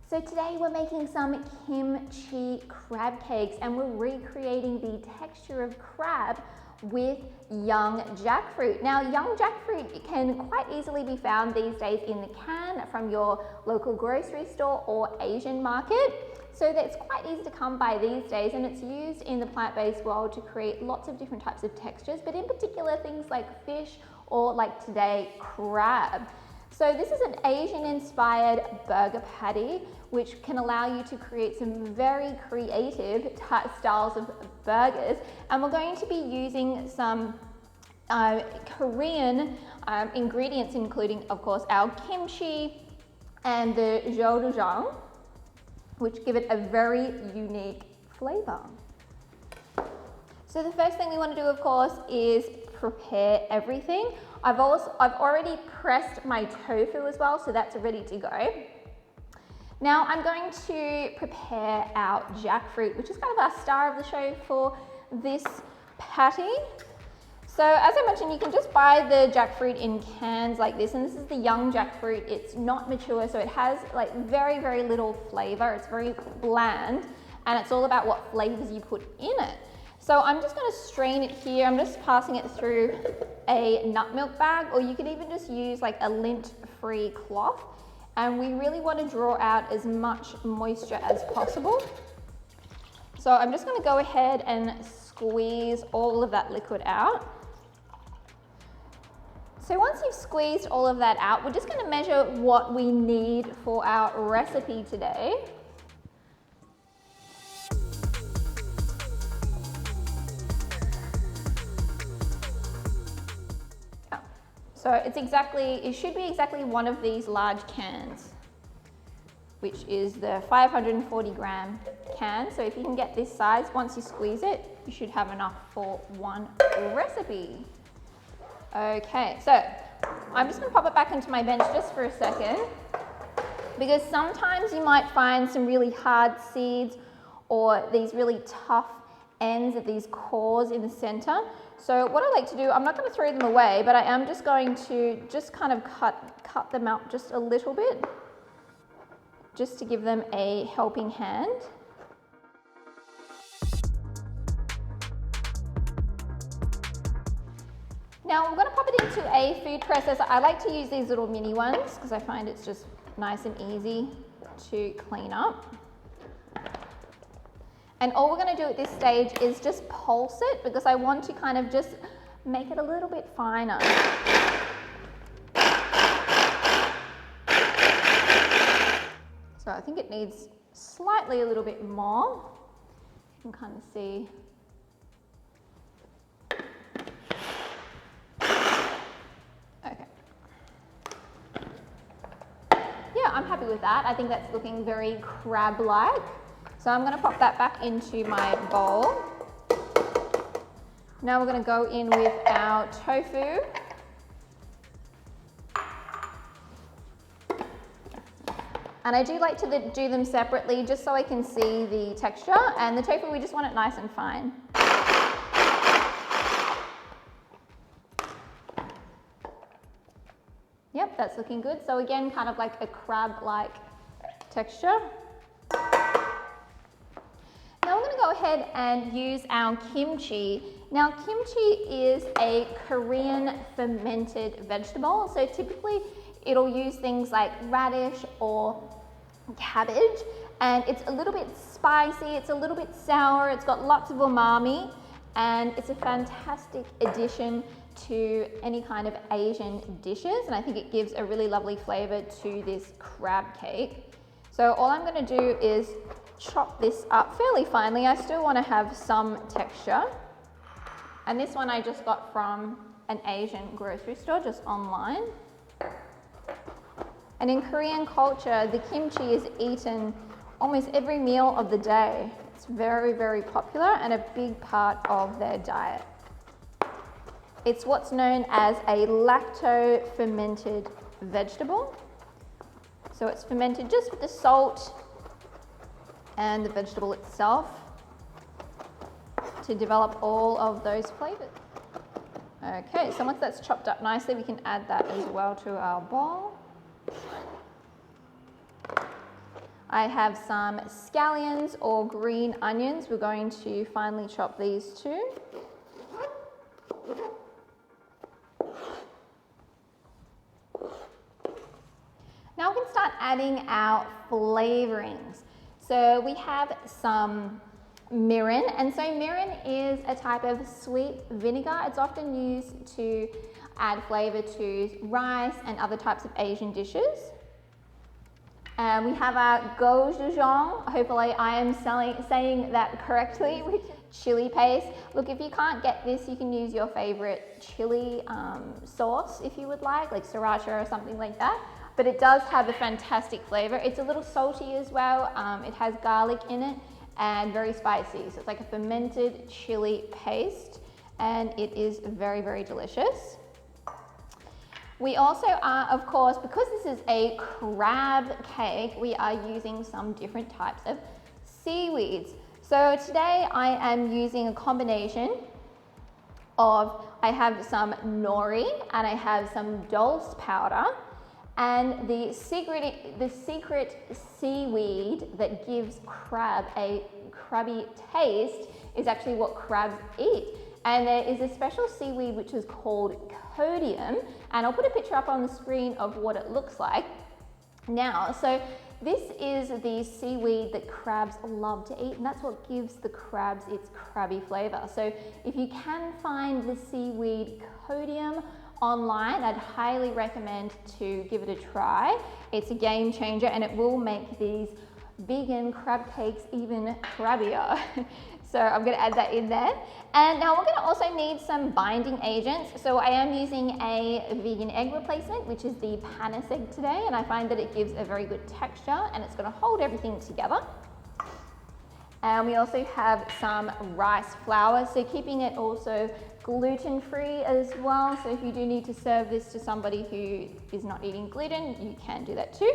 So today we're making some kimchi crab cakes and we're recreating the texture of crab with young jackfruit. Now, young jackfruit can quite easily be found these days in the can from your local grocery store or Asian market. So that's quite easy to come by these days, and it's used in the plant-based world to create lots of different types of textures, but in particular things like fish or like today, crab. So this is an Asian-inspired burger patty, which can allow you to create some very creative styles of burgers. And we're going to be using some Korean ingredients, including, of course, our kimchi and the gochujang, which give it a very unique flavor. So the first thing we want to do, of course, is prepare everything. I've already pressed my tofu as well, so that's ready to go. Now I'm going to prepare our jackfruit, which is kind of our star of the show for this patty. So as I mentioned, you can just buy the jackfruit in cans like this, and this is the young jackfruit. It's not mature, so it has like very, very little flavor. It's very bland, and it's all about what flavors you put in it. So I'm just going to strain it here. I'm just passing it through a nut milk bag, or you can even just use like a lint-free cloth. And we really want to draw out as much moisture as possible. So I'm just going to go ahead and squeeze all of that liquid out. So once you've squeezed all of that out, we're just going to measure what we need for our recipe today. So it should be exactly one of these large cans, which is the 540 gram can. So if you can get this size, once you squeeze it, you should have enough for one recipe. Okay, so I'm just gonna pop it back into my bench just for a second, because sometimes you might find some really hard seeds or these really tough ends of these cores in the center. So what I like to do, I'm not going to throw them away, but I am just going to kind of cut them out just a little bit, just to give them a helping hand. Now I'm going to pop it into a food processor. I like to use these little mini ones because I find it's just nice and easy to clean up. And all we're going to do at this stage is just pulse it, because I want to kind of just make it a little bit finer. So I think it needs slightly a little bit more. You can kind of see. Okay. Yeah, I'm happy with that. I think that's looking very crab-like. So I'm going to pop that back into my bowl. Now we're going to go in with our tofu. And I do like to do them separately just so I can see the texture. And the tofu, we just want it nice and fine. Yep, that's looking good. So again, kind of like a crab-like texture. Go ahead and use our kimchi. Now, kimchi is a Korean fermented vegetable. So typically it'll use things like radish or cabbage, and it's a little bit spicy, it's a little bit sour, it's got lots of umami, and it's a fantastic addition to any kind of Asian dishes. And I think it gives a really lovely flavor to this crab cake. So all I'm going to do is chop this up fairly finely. I still want to have some texture. And this one I just got from an Asian grocery store, just online. And in Korean culture, the kimchi is eaten almost every meal of the day. It's very, very popular and a big part of their diet. It's what's known as a lacto-fermented vegetable. So it's fermented just with the salt and the vegetable itself to develop all of those flavors. Okay, so once that's chopped up nicely, we can add that as well to our bowl. I have some scallions or green onions. We're going to finely chop these too. Now we can start adding our flavorings. So we have some mirin, and so mirin is a type of sweet vinegar. It's often used to add flavor to rice and other types of Asian dishes. And we have our gochujang, hopefully I am saying that correctly, which is chili paste. Look, if you can't get this, you can use your favorite chili sauce if you would like sriracha or something like that. But it does have a fantastic flavor. It's a little salty as well. It has garlic in it and very spicy. So it's like a fermented chili paste, and it is very, very delicious. We also are, of course, because this is a crab cake, we are using some different types of seaweeds. So today I am using a combination of, I have some nori and I have some dulse powder, and the secret seaweed that gives crab a crabby taste is actually what crabs eat. And there is a special seaweed which is called codium, and I'll put a picture up on the screen of what it looks like now. So this is the seaweed that crabs love to eat, and that's what gives the crabs its crabby flavor. So if you can find the seaweed codium online, I'd highly recommend to give it a try. It's a game changer, and it will make these vegan crab cakes even crabbier. So I'm going to add that in there. And now we're going to also need some binding agents. So I am using a vegan egg replacement, which is the panis egg today, and I find that it gives a very good texture and it's going to hold everything together. And we also have some rice flour, so keeping it also gluten-free as well. So if you do need to serve this to somebody who is not eating gluten, you can do that too.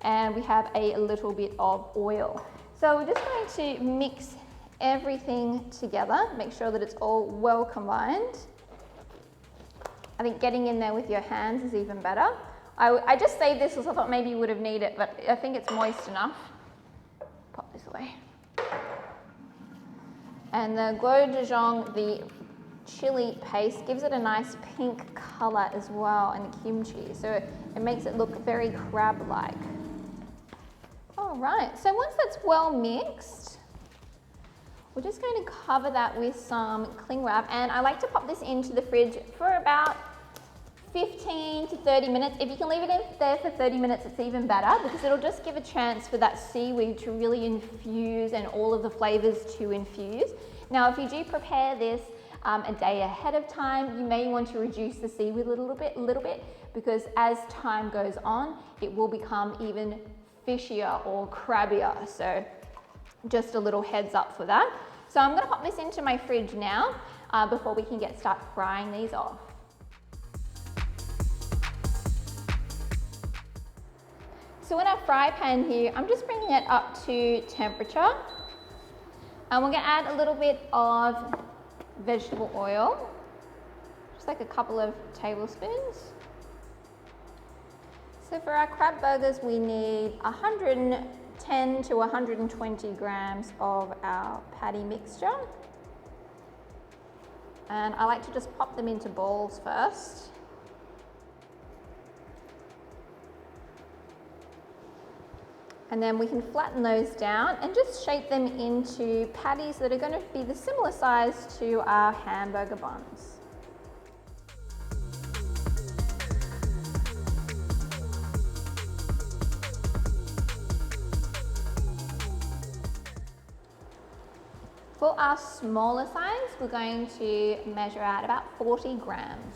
And we have a little bit of oil. So we're just going to mix everything together, make sure that it's all well combined. I think getting in there with your hands is even better. I just saved this because I thought maybe you would have needed it, but I think it's moist enough. Pop this away. And the gochujang, the chili paste, gives it a nice pink color as well, and the kimchi, so it makes it look very crab-like. All right, so once that's well mixed, we're just going to cover that with some cling wrap, and I like to pop this into the fridge for about 15 to 30 minutes. If you can leave it in there for 30 minutes, it's even better, because it'll just give a chance for that seaweed to really infuse and all of the flavors to infuse. Now, if you do prepare this a day ahead of time, you may want to reduce the seaweed a little bit, because as time goes on, it will become even fishier or crabbier. So just a little heads up for that. So I'm going to pop this into my fridge now before we can start frying these off. So in our fry pan here, I'm just bringing it up to temperature, and we're going to add a little bit of vegetable oil, just like a couple of tablespoons. So for our crab burgers, we need 110 to 120 grams of our patty mixture. And I like to just pop them into balls first. And then we can flatten those down and just shape them into patties that are going to be the similar size to our hamburger buns. For our smaller size, we're going to measure out about 40 grams.